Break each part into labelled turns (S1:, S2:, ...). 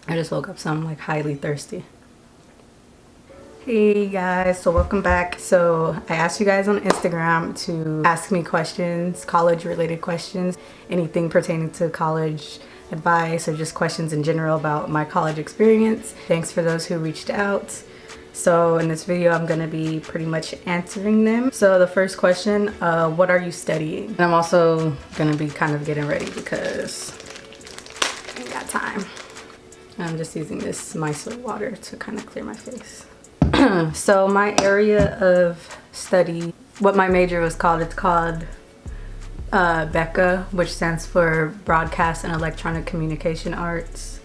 S1: I just woke up, so I'm like highly thirsty. Hey guys, so welcome back. So I asked you guys on Instagram to ask me questions, college related questions, anything pertaining to college advice or just questions in general about my college experience. Thanks for those who reached out. So in this video, I'm gonna be pretty much answering them. So the first question, what are you studying? And I'm also gonna be kind of getting ready because I ain't got time. I'm just using this micellar water to kind of clear my face. So my area of study, what my major was called, it's called BECA, which stands for Broadcast and Electronic Communication Arts.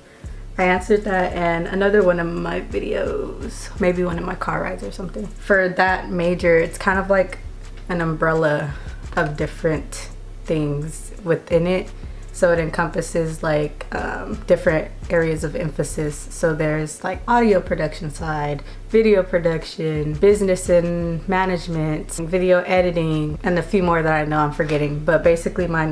S1: I answered that in another one of my videos, maybe one of my car rides or something. For that major, it's kind of like an umbrella of different things within it. So it encompasses like different areas of emphasis. So there's like audio production side, video production, business and management, video editing, and a few more that I know I'm forgetting. But basically my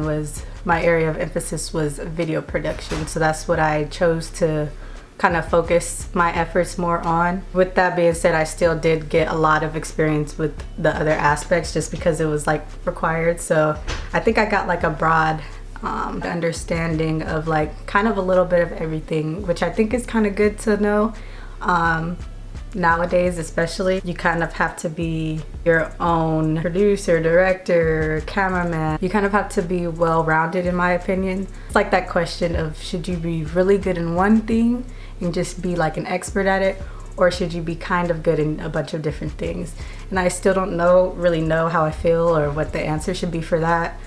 S1: area of emphasis was video production. So that's what I chose to kind of focus my efforts more on. With that being said, I still did get a lot of experience with the other aspects just because it was like required. So I think I got like a broad understanding of like kind of a little bit of everything, which I think is kind of good to know. Nowadays especially, you kind of have to be your own producer, director, cameraman. You kind of have to be well-rounded in my opinion. It's like that question of should you be really good in one thing and just be like an expert at it, or should you be kind of good in a bunch of different things? And I still don't really know how I feel or what the answer should be for that.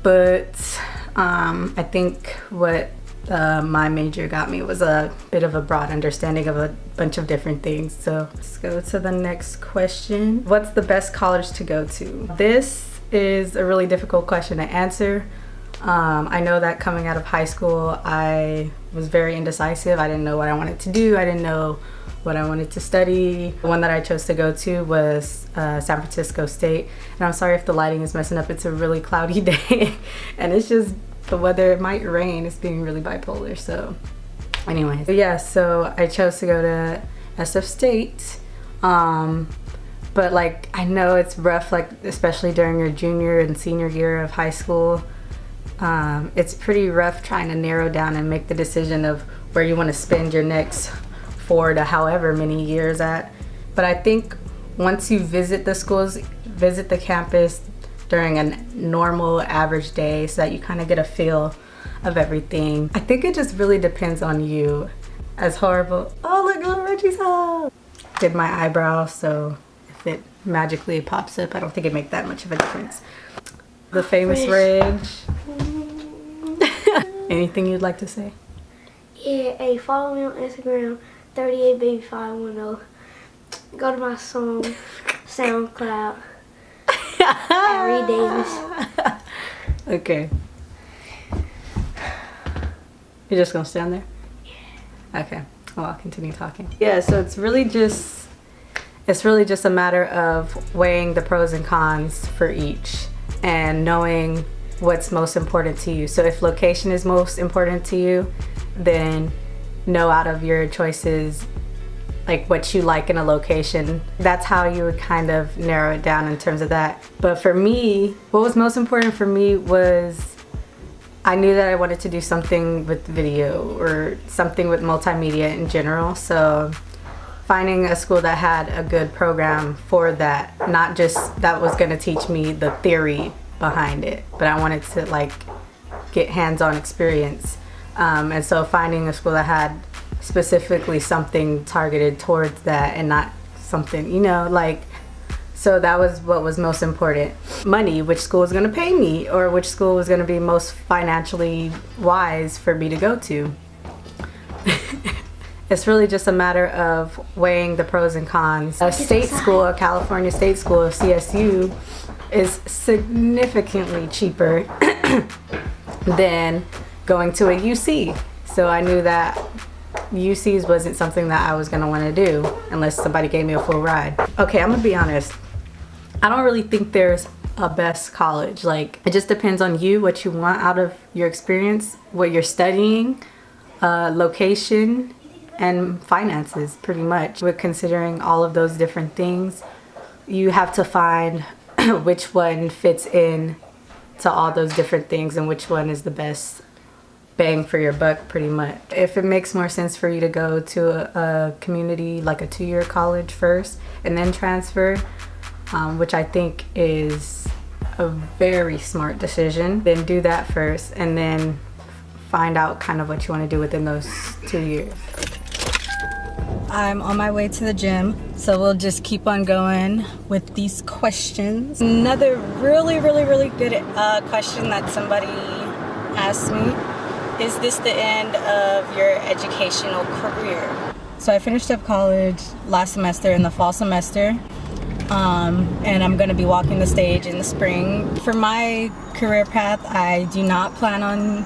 S1: But I think what my major got me was a bit of a broad understanding of a bunch of different things. So let's go to the next question. What's the best college to go to? This is a really difficult question to answer. I know that coming out of high school, I was very indecisive. I didn't know what I wanted to do. I didn't know what I wanted to study. The one that I chose to go to was San Francisco State. And I'm sorry if the lighting is messing up. It's a really cloudy day and it's just the weather. It might rain. It's being really bipolar. So anyway, yeah, so I chose to go to SF State. But like, I know it's rough, like especially during your junior and senior year of high school. It's pretty rough trying to narrow down and make the decision of where you want to spend your next 4 to however many years at. But I think once you visit the schools, visit the campus during a normal average day so that you kind of get a feel of everything. I think it just really depends on you. As horrible, oh look at Reggie's house. Did my eyebrow, so if it magically pops up, I don't think it make that much of a difference. The famous Reg. Anything you'd like to say?
S2: Yeah, hey, follow me on Instagram, 38baby510. Go to my song, SoundCloud, Harry Davis.
S1: Okay. You're just gonna stand there? Yeah. Okay. Well, I'll continue talking. Yeah, so it's really just a matter of weighing the pros and cons for each and knowing what's most important to you. So if location is most important to you, then know out of your choices like what you like in a location. That's how you would kind of narrow it down in terms of that. But for me, what was most important for me was I knew that I wanted to do something with video or something with multimedia in general. So finding a school that had a good program for that, not just that was going to teach me the theory behind it, but I wanted to like get hands-on experience. And so finding a school that had specifically something targeted towards that and not something, you know, like, so that was what was most important. Money, which school was going to pay me or which school was going to be most financially wise for me to go to. It's really just a matter of weighing the pros and cons. A state school, a California state school, CSU, is significantly cheaper than going to a UC. So I knew that UCs wasn't something that I was gonna wanna do unless somebody gave me a full ride. Okay, I'm gonna be honest. I don't really think there's a best college. Like, it just depends on you, what you want out of your experience, what you're studying. location and finances, pretty much. With considering all of those different things, you have to find which one fits in to all those different things and which one is the best bang for your buck, pretty much. If it makes more sense for you to go to a community, like a 2-year college first and then transfer, which I think is a very smart decision, then do that first and then find out kind of what you want to do within those 2 years. I'm on my way to the gym, so we'll just keep on going with these questions. Another really good question that somebody asked me: is this the end of your educational career? So I finished up college last semester, in the fall semester, and I'm gonna be walking the stage in the spring. For my career path, I do not plan on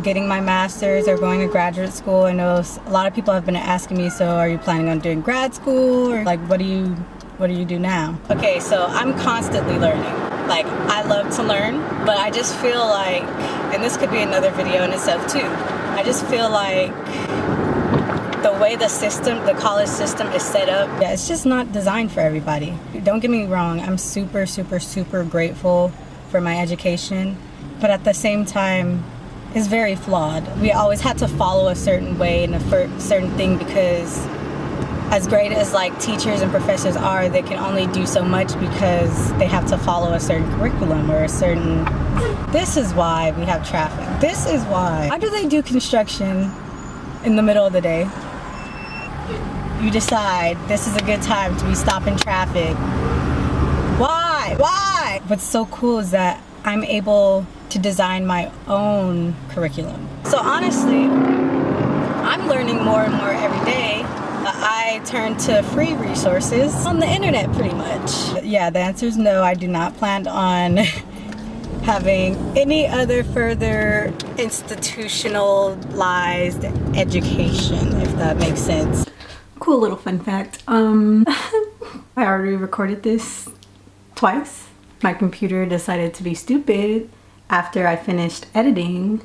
S1: getting my master's or going to graduate school. I know a lot of people have been asking me, so are you planning on doing grad school, or like what do you do now? Okay, so I'm constantly learning. Like, I love to learn, but I just feel like, and this could be another video in itself too, I just feel like the way the college system is set up, yeah, it's just not designed for everybody. Don't get me wrong, I'm super grateful for my education, but at the same time, it's very flawed. We always had to follow a certain way and a certain thing, because as great as like teachers and professors are, they can only do so much because they have to follow a certain curriculum or a certain... This is why we have traffic. This is why. Why do they do construction in the middle of the day? You decide this is a good time to be stopping traffic. Why? Why? What's so cool is that I'm able to design my own curriculum. So honestly, I'm learning more and more every day. I turn to free resources on the internet, pretty much. Yeah, the answer is no. I do not plan on having any other further institutionalized education, if that makes sense. Cool little fun fact. I already recorded this twice. My computer decided to be stupid after I finished editing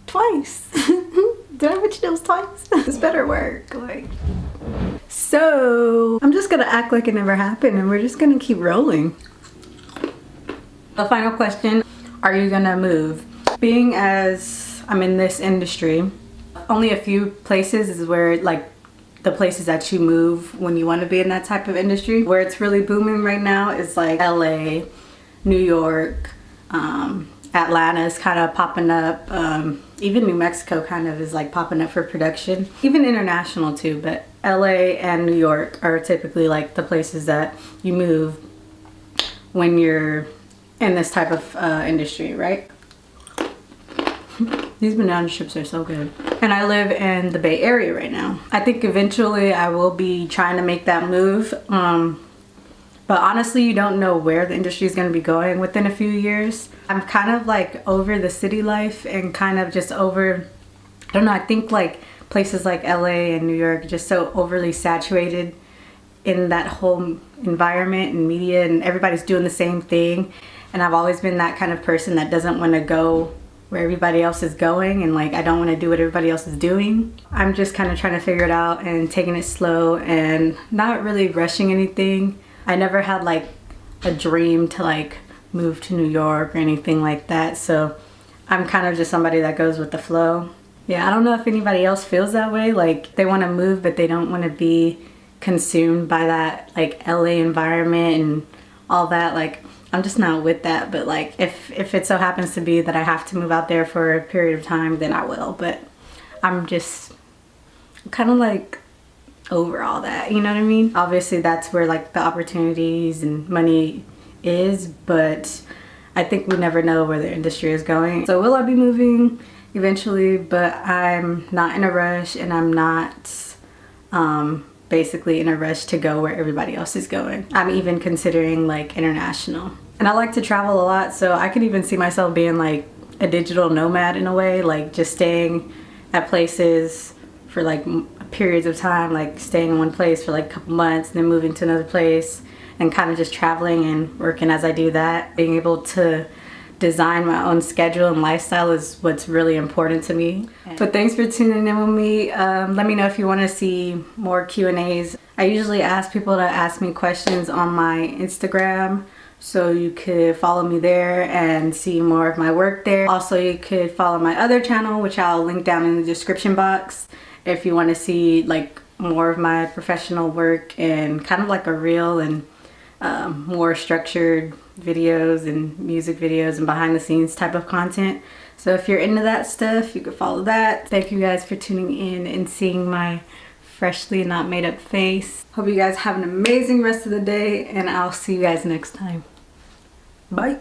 S1: twice. Did I mention it was twice? It's better work. Like, so I'm just gonna act like it never happened and we're just gonna keep rolling. The final question: are you gonna move? Being as I'm in this industry, only a few places is where, like, the places that you move when you want to be in that type of industry. Where it's really booming right now is like LA, New York, Atlanta is kind of popping up. Even New Mexico kind of is like popping up for production. Even international too, but LA and New York are typically like the places that you move when you're in this type of industry, right? These banana chips are so good. And I live in the Bay Area right now. I think eventually I will be trying to make that move. But honestly, you don't know where the industry is going to be going within a few years. I'm kind of like over the city life and kind of just over, I don't know, I think like places like LA and New York are just so overly saturated in that whole environment and media, and everybody's doing the same thing. And I've always been that kind of person that doesn't want to go where everybody else is going, and like I don't want to do what everybody else is doing. I'm just kind of trying to figure it out and taking it slow and not really rushing anything. I never had like a dream to like move to New York or anything like that, so I'm kind of just somebody that goes with the flow. Yeah, I don't know if anybody else feels that way, like they want to move but they don't want to be consumed by that like LA environment and all that. Like, I'm just not with that, but like if it so happens to be that I have to move out there for a period of time, then I will. But I'm just kind of like over all that, you know what I mean? Obviously that's where like the opportunities and money is, but I think we never know where the industry is going. So will I be moving eventually? But I'm not in a rush, and I'm not basically in a rush to go where everybody else is going. I'm even considering like international. And I like to travel a lot, so I could even see myself being like a digital nomad in a way, like just staying at places for like periods of time, like staying in one place for like a couple months and then moving to another place and kind of just traveling and working as I do that. Being able to design my own schedule and lifestyle is what's really important to me. But thanks for tuning in with me. Let me know if you want to see more Q&As. I usually ask people to ask me questions on my Instagram, so you could follow me there and see more of my work there. Also, you could follow my other channel, which I'll link down in the description box, if you want to see like more of my professional work and kind of like a real and more structured videos and music videos and behind the scenes type of content. So if you're into that stuff, you could follow that. Thank you guys for tuning in and seeing my freshly not made up face. Hope you guys have an amazing rest of the day, and I'll see you guys next time. Bye.